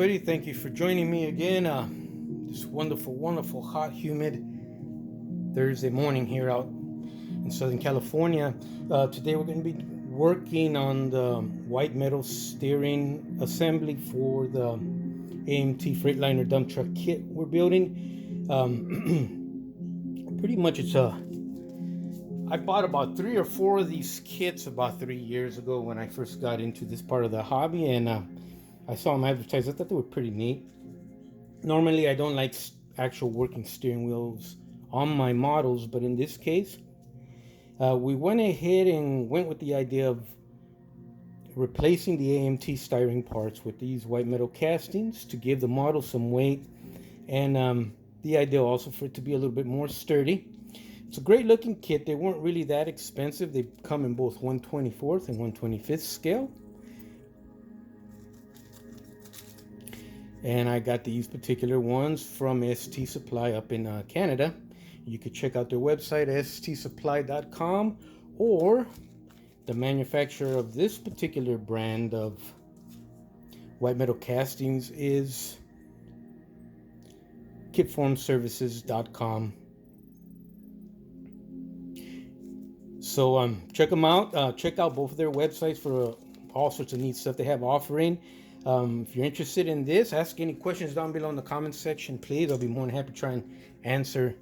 everybody. Thank you for joining me again. This wonderful, hot, humid Thursday morning here out in Southern California. Today we're going to be working on the white metal steering assembly for the AMT Freightliner dump truck kit we're building. Pretty much I bought about 3 or 4 of these kits about 3 years ago when I first got into this part of the hobby, and I saw them advertised. I thought they were pretty neat. Normally, I don't like actual working steering wheels on my models, but in this case, we went ahead and went with the idea of replacing the AMT styrene parts with these white metal castings to give the model some weight, and the idea also for it to be a little bit more sturdy. It's a great looking kit. They weren't really that expensive. They come in both 1/24th and 1/25th scale. And I got these particular ones from ST Supply up in Canada. You could check out their website, stsupply.com, or the manufacturer of this particular brand of white metal castings is kitformservices.com. So check them out. Check out both of their websites for all sorts of neat stuff they have offering. If you're interested in this, ask any questions down below in the comments section, please. I'll be more than happy to try and answer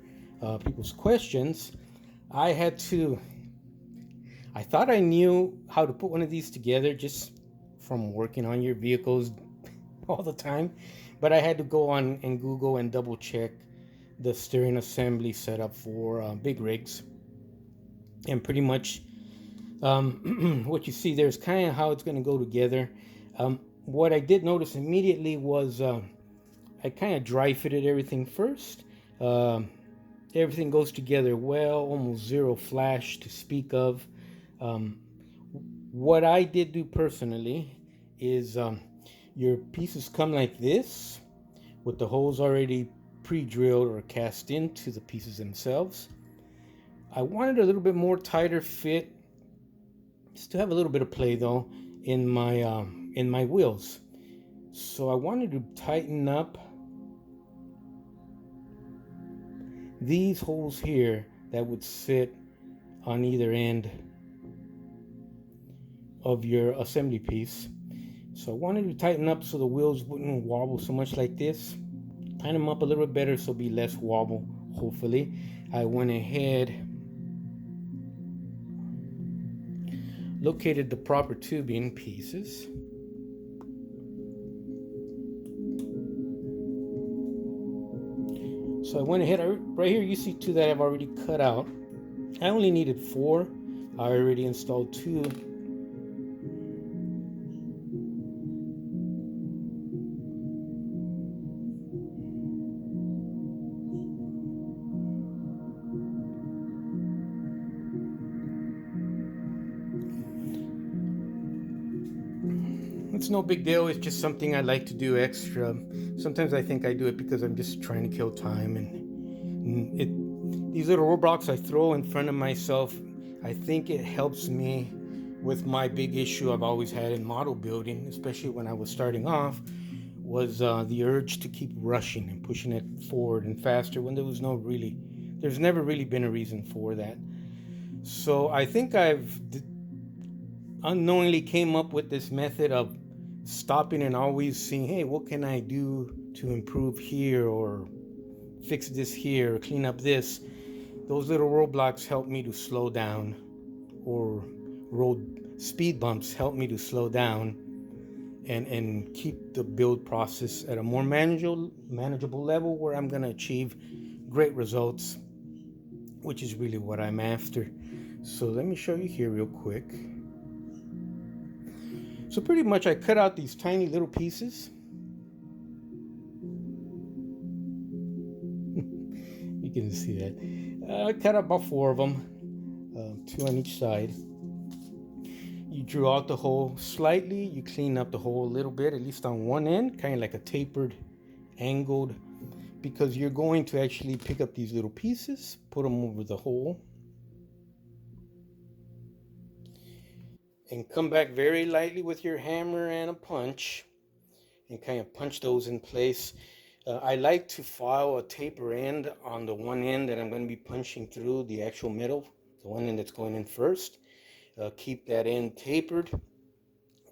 people's questions. I thought I knew how to put one of these together just from working on your vehicles all the time, but I had to go on and Google and double check the steering assembly setup for big rigs. And pretty much what you see there is kind of how it's going to go together. What I did notice immediately was I kind of dry fitted everything first. Everything goes together well, almost zero flash to speak of. What I did do personally is your pieces come like this with the holes already pre-drilled or cast into the pieces themselves. I wanted a little bit more tighter fit, still have a little bit of play though in my wheels. So I wanted to tighten up these holes here that would sit on either end of your assembly piece. So I wanted to tighten up so the wheels wouldn't wobble so much like this. Tighten them up a little bit better so it'll be less wobble, hopefully. I went ahead, located the proper tubing pieces. So I went ahead, right here you see 2 that I've already cut out. I only needed 4. I already installed 2. It's no big deal. It's just something I like to do extra. Sometimes I think I do it because I'm just trying to kill time, and these little roadblocks I throw in front of myself, I think it helps me with my big issue I've always had in model building, especially when I was starting off, was the urge to keep rushing and pushing it forward and faster when there's never really been a reason for that. So I think I've unknowingly came up with this method of stopping and always seeing, hey, what can I do to improve here, or fix this here, or clean up this. Those little roadblocks help me to slow down, or road speed bumps help me to slow down and keep the build process at a more manageable level where I'm going to achieve great results, which is really what I'm after. So let me show you here real quick. So pretty much I cut out these tiny little pieces. You can see that. I cut out about 4 of them, 2 on each side. You drew out the hole slightly. You clean up the hole a little bit, at least on one end, kind of like a tapered, angled, because you're going to actually pick up these little pieces, put them over the hole, and come back very lightly with your hammer and a punch and kind of punch those in place. I like to file a taper end on the one end that I'm going to be punching through the actual metal, the one end that's going in first. Keep that end tapered,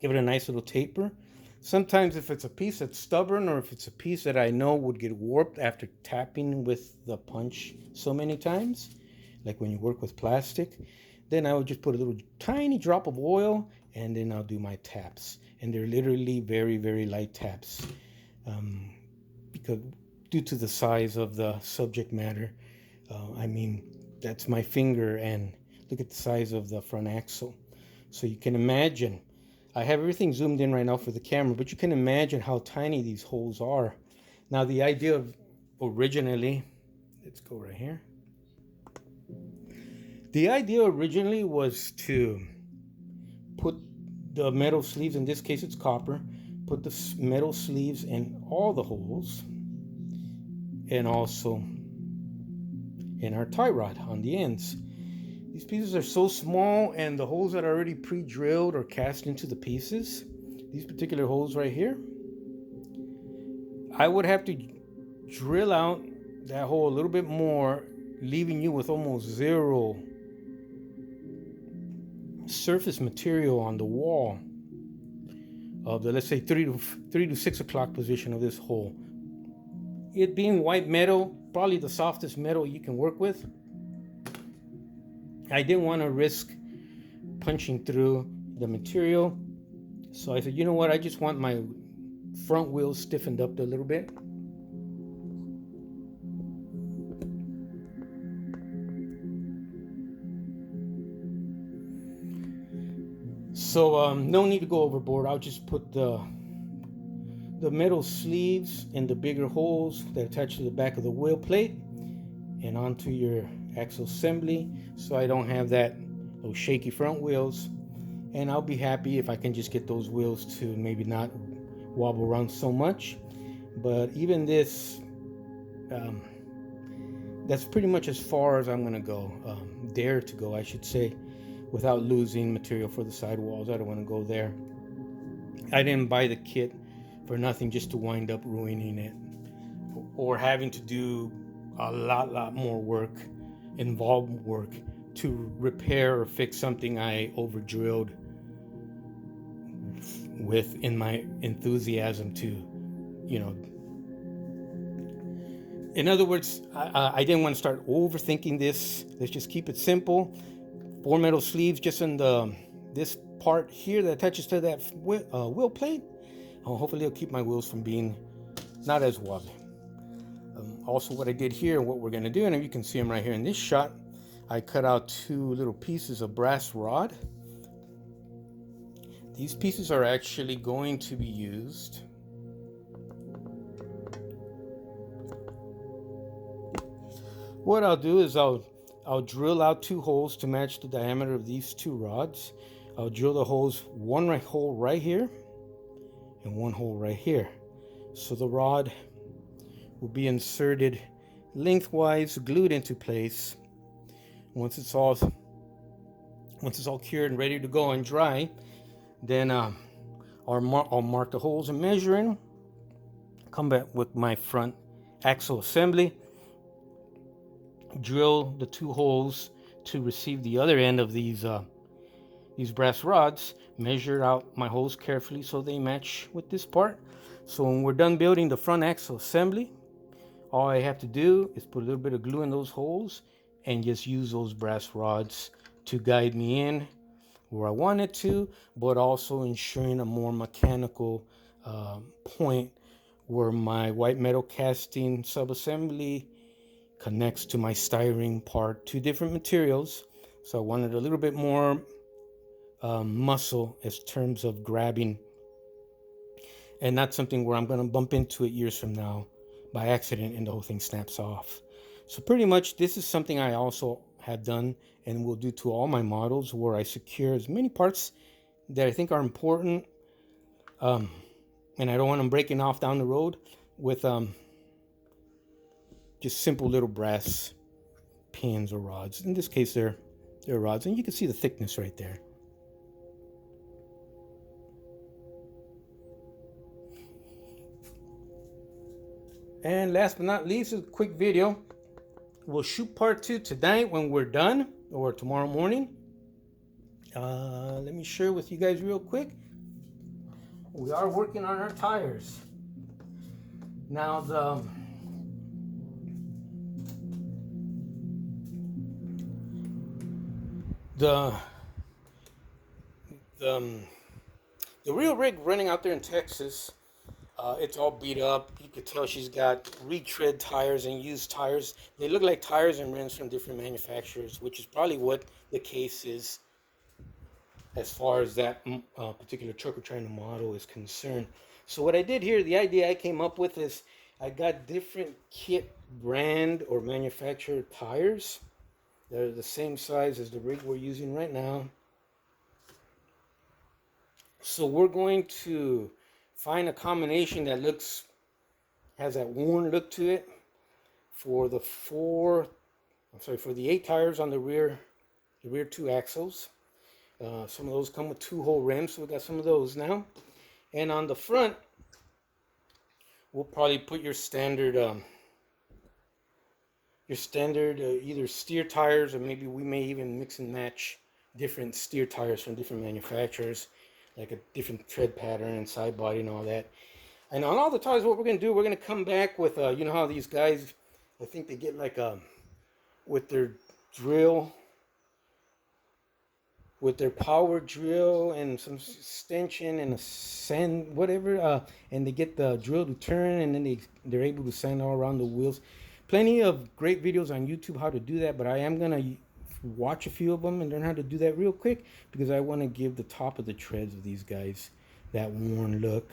give it a nice little taper. Sometimes if it's a piece that's stubborn, or if it's a piece that I know would get warped after tapping with the punch so many times, like when you work with plastic, then I would just put a little tiny drop of oil, and then I'll do my taps. And they're literally very, very light taps, because due to the size of the subject matter, I mean, that's my finger, and look at the size of the front axle. So you can imagine, I have everything zoomed in right now for the camera, but you can imagine how tiny these holes are. Now the idea of originally, let's go right here. The idea originally was to put the metal sleeves, in this case it's copper, put the metal sleeves in all the holes, and also in our tie rod on the ends. These pieces are so small, and the holes that are already pre-drilled or cast into the pieces, these particular holes right here, I would have to drill out that hole a little bit more, leaving you with almost zero surface material on the wall of the, let's say, 3 to 6 o'clock position of this hole. It being white metal, probably the softest metal you can work with, I didn't want to risk punching through the material. So I said, you know what, I just want my front wheels stiffened up a little bit. So no need to go overboard. I'll just put the metal sleeves in the bigger holes that attach to the back of the wheel plate and onto your axle assembly, so I don't have those shaky front wheels. And I'll be happy if I can just get those wheels to maybe not wobble around so much. But even this, that's pretty much as far as I'm gonna go, dare to go, I should say, without losing material for the sidewalls. I don't want to go there. I didn't buy the kit for nothing, just to wind up ruining it or having to do a lot more work, involved work, to repair or fix something I over drilled with in my enthusiasm to, in other words, I didn't want to start overthinking this. Let's just keep it simple. 4 metal sleeves just in this part here that attaches to that wheel plate. Hopefully it'll keep my wheels from being not as wobbly. Also, what I did here, what we're going to do, and you can see them right here in this shot, I cut out 2 little pieces of brass rod. These pieces are actually going to be used what I'll do is I'll drill out 2 holes to match the diameter of these 2 rods. I'll drill the holes, one hole right here and 1 hole right here. So the rod will be inserted lengthwise, glued into place. Once it's all cured and ready to go and dry, then I'll mark the holes and measuring. Come back with my front axle assembly. Drill the 2 holes to receive the other end of these brass rods. Measure out my holes carefully so they match with this part. So when we're done building the front axle assembly, all I have to do is put a little bit of glue in those holes and just use those brass rods to guide me in where I want it to, but also ensuring a more mechanical point where my white metal casting sub-assembly connects to my styrene part. 2 different materials, so I wanted a little bit more muscle in terms of grabbing, and not something where I'm going to bump into it years from now by accident and the whole thing snaps off. So pretty much this is something I also have done and will do to all my models, where I secure as many parts that I think are important, and I don't want them breaking off down the road, with just simple little brass pins or rods. In this case, they're rods, and you can see the thickness right there. And last but not least, is a quick video. We'll shoot part 2 tonight when we're done, or tomorrow morning. Let me share with you guys real quick. We are working on our tires. Now the the real rig running out there in Texas, it's all beat up. You could tell she's got retread tires and used tires. They look like tires and rims from different manufacturers, which is probably what the case is as far as that particular truck we're trying to model is concerned. So what I did here, the idea I came up with is I got different kit brand or manufacturer tires. They're the same size as the rig we're using right now. So we're going to find a combination that has that worn look to it for the for the 8 tires on the rear two axles. Some of those come with 2-hole rims, so we got some of those now. And on the front, we'll probably put your standard either steer tires, or maybe we may even mix and match different steer tires from different manufacturers, like a different tread pattern and side body and all that. And on all the tires, what we're going to do, we're going to come back with, you know how these guys, I think they get like with their drill, with their power drill and some extension and a sand, whatever, and they get the drill to turn, and then they're able to sand all around the wheels. Plenty of great videos on YouTube how to do that, but I am going to watch a few of them and learn how to do that real quick, because I want to give the top of the treads of these guys that worn look.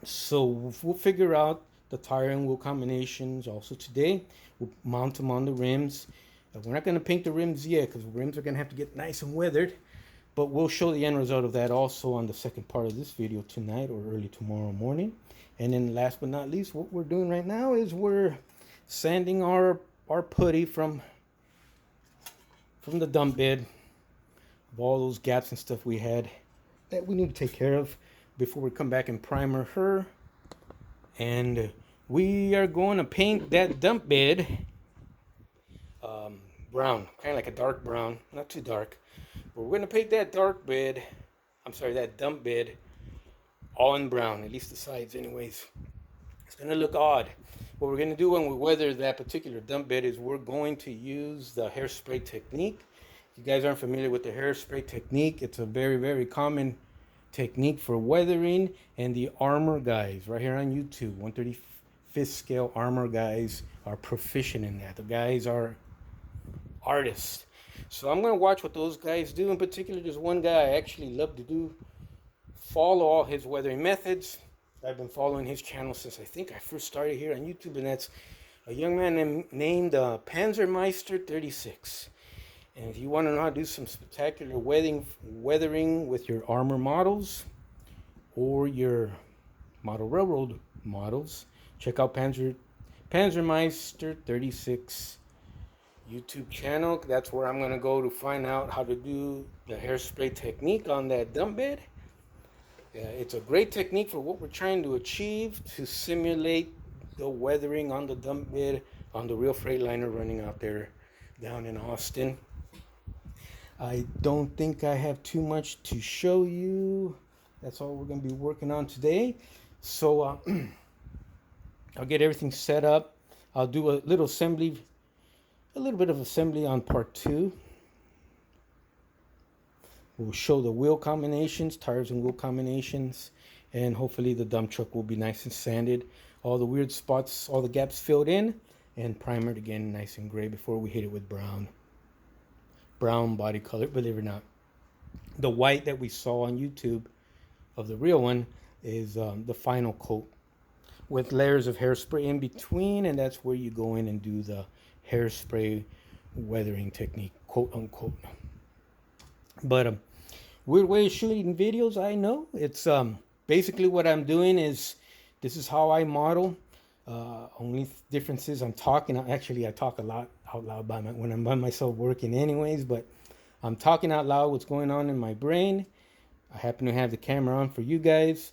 So we'll figure out the tire and wheel combinations also today. We'll mount them on the rims. We're not going to paint the rims yet, because the rims are going to have to get nice and weathered, but we'll show the end result of that also on the second part of this video tonight or early tomorrow morning. And then last but not least, what we're doing right now is we're sanding our putty from the dump bed of all those gaps and stuff we had that we need to take care of before we come back and primer her. And we are going to paint that dump bed brown, kind of like a dark brown, not too dark. But we're going to paint that that dump bed all in brown, at least the sides anyways. It's going to look odd. What we're going to do when we weather that particular dump bed is we're going to use the hairspray technique. If you guys aren't familiar with the hairspray technique, it's a very, very common technique for weathering, and the armor guys right here on YouTube, 135th scale armor guys, are proficient in that. The guys are artists. So I'm going to watch what those guys do. In particular, there's one guy I actually love to follow all his weathering methods. I've been following his channel since I think I first started here on YouTube, and that's a young man named Panzermeister 36. And if you want to know how to do some spectacular weathering with your armor models or your model railroad models, check out Panzermeister 36 YouTube channel. That's where I'm going to go to find out how to do the hairspray technique on that dump bed. It's a great technique for what we're trying to achieve, to simulate the weathering on the dump bed on the real Freightliner running out there down in Austin. I don't think I have too much to show you. That's all we're going to be working on today. So I'll get everything set up. I'll do a little bit of assembly on part 2. We'll show the wheel combinations, tires and wheel combinations, and hopefully the dump truck will be nice and sanded. All the weird spots, all the gaps filled in, and primered again nice and gray before we hit it with brown body color. Believe it or not, the white that we saw on YouTube of the real one is the final coat with layers of hairspray in between, and that's where you go in and do the hairspray weathering technique, quote unquote. But weird way of shooting videos, I know. It's basically what I'm doing is, this is how I model. Only difference is I'm talking. Actually, I talk a lot out loud when I'm by myself working anyways, but I'm talking out loud what's going on in my brain. I happen to have the camera on for you guys.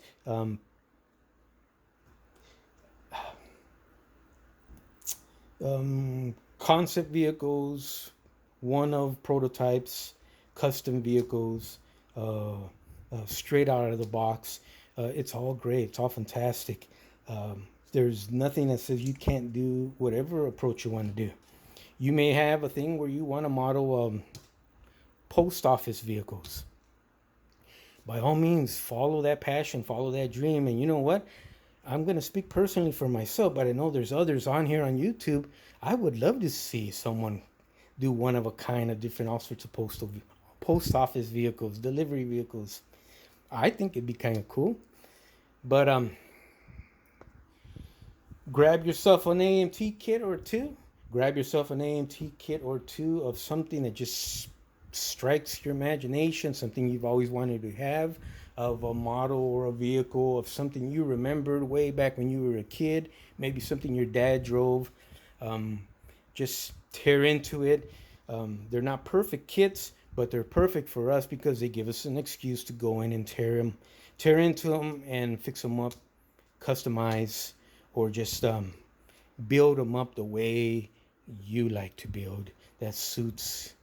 concept vehicles, one of prototypes, custom vehicles, straight out of the box. It's all great. It's all fantastic. There's nothing that says you can't do whatever approach you want to do. You may have a thing where you want to model post office vehicles. By all means, follow that passion, follow that dream. And you know what? I'm going to speak personally for myself, but I know there's others on here on YouTube. I would love to see someone do one of a kind of different, all sorts of post office vehicles, delivery vehicles. I think it'd be kind of cool. But grab yourself an AMT kit or two. Grab yourself an AMT kit or two of something that just strikes your imagination, something you've always wanted to have, of a model or a vehicle, of something you remembered way back when you were a kid, maybe something your dad drove. Just tear into it. They're not perfect kits, but they're perfect for us because they give us an excuse to go in and tear into them and fix them up, customize, or just build them up the way you like to build, that suits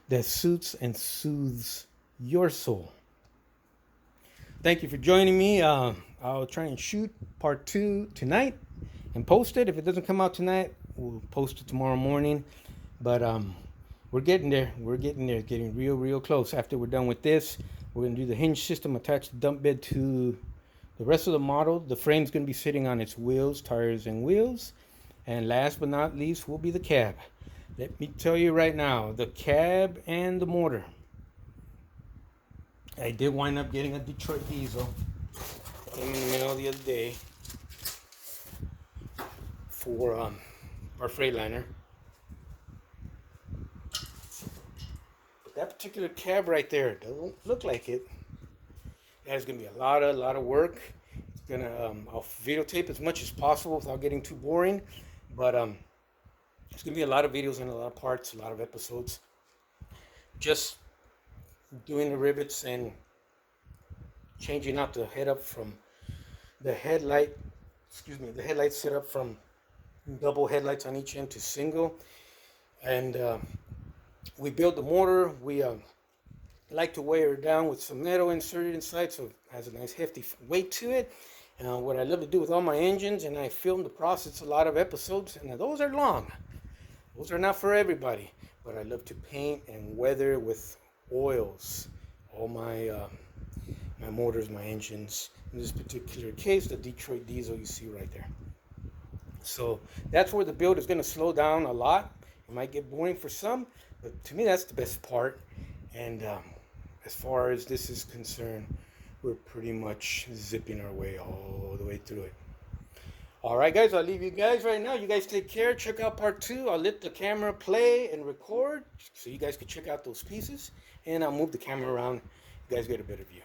and soothes your soul. Thank you for joining me. I'll try and shoot part 2 tonight and post it. If it doesn't come out tonight, we'll post it tomorrow morning. But we're getting there. We're getting there. Getting real close. After we're done with this, we're going to do the hinge system, attach the dump bed to the rest of the model. The frame's going to be sitting on its wheels, tires, and wheels. And last but not least will be the cab. Let me tell you right now, the cab and the motor. I did wind up getting a Detroit diesel. Came in the middle of the other day for our Freightliner. But that particular cab right there doesn't look like it. That is going to be a lot of work. It's gonna I'll videotape as much as possible without getting too boring. But it's going to be a lot of videos and a lot of parts, a lot of episodes. Just doing the rivets and changing out the head up from the headlight setup from double headlights on each end to single. And we build the motor. We like to weigh her down with some metal inserted inside, so it has a nice hefty weight to it. What I love to do with all my engines, and I film the process, a lot of episodes, and those are long. Those are not for everybody, but I love to paint and weather with oils all my my motors, my engines. In this particular case, the Detroit diesel you see right there. So that's where the build is going to slow down a lot. It might get boring for some, but to me that's the best part. And as far as this is concerned, we're pretty much zipping our way all the way through it. All right, guys, I'll leave you guys right now. You guys take care. Check out part 2. I'll let the camera play and record so you guys can check out those pieces. And I'll move the camera around. You guys get a better view.